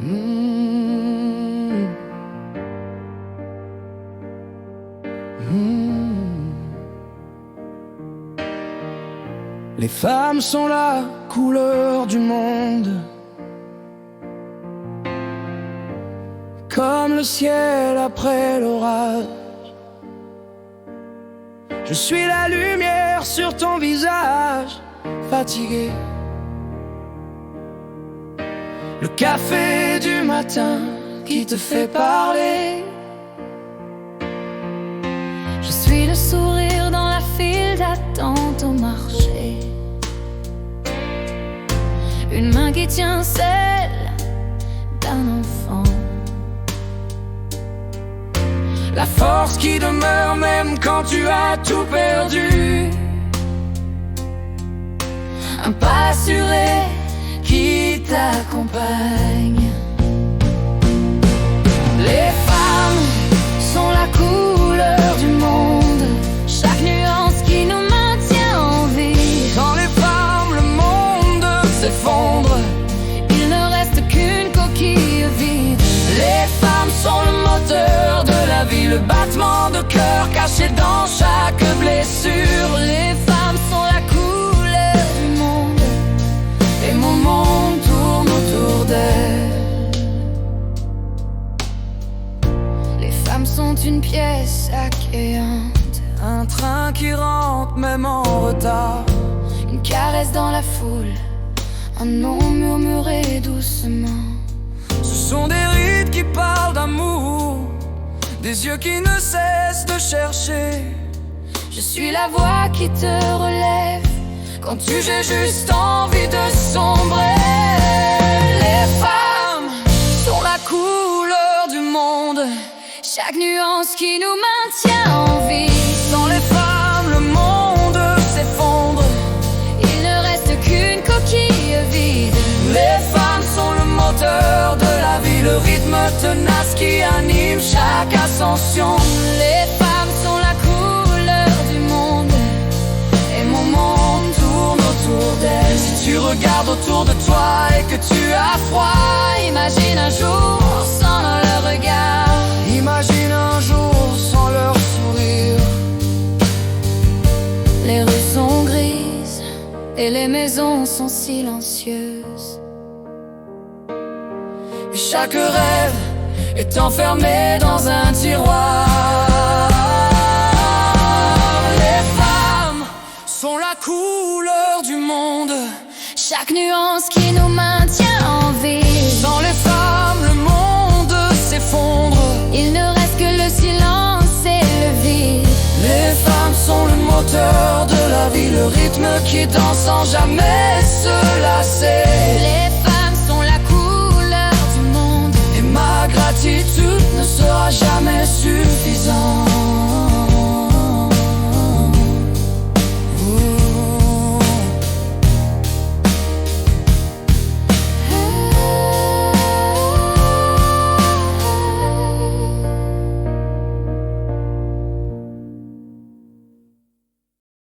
Mmh. Mmh. Les femmes sont la couleur du monde, comme le ciel après l'orage. Je suis la lumière sur ton visage fatigué, le café du matin qui te fait parler. Je suis le sourire dans la file d'attente au marché, une main qui tient celle d'un enfant, la force qui demeure même quand tu as tout perdu, un pas assuré qui t'accompagne. Les femmes Sont la couleur du monde, chaque nuance qui nous maintient en vie. Sans les femmes, le monde s'effondre, Il ne reste qu'une coquille vide. les femmes sont le moteur de la vie, le battement de cœur caché dans chaque blessure. Les femmes sont la couleur du monde, Et mon monde tourne autour d'elles. les femmes sont une pièce accueillante, Un train qui rentre même en retard, une caresse dans la foule, un nom murmuré doucement. ce sont des rides qui parlent d'amour, des yeux qui ne cessent de chercher. Je suis la voix qui te relève Quand j'ai juste envie de sombrer. Les femmes sont la couleur du monde, chaque nuance qui nous maintient en vie. Sans les femmes, le monde s'effondre, Il ne reste qu'une coquille vide. les femmes sont le moteur de la vie, le rythme tenace qui anime chaque ascension. Les femmes sont la couleur du monde, Et mon monde tourne autour d'elles. Si tu regardes autour de toi et que tu as froid, imagine un jour sans leur regard. imagine un jour sans leur sourire. Les rues sont grises et les maisons sont silencieuses. Et chaque rêve est enfermé dans un tiroir. Les femmes sont la couleur du monde, Chaque nuance qui nous maintient en vie. sans les femmes, le monde s'effondre. Il ne reste que le silence et le vide. Les femmes sont le moteur de la vie, le rythme qui danse sans jamais se lasser. Les femmes sont la couleur du monde, Et ma gratitude ne sera jamais suffisante.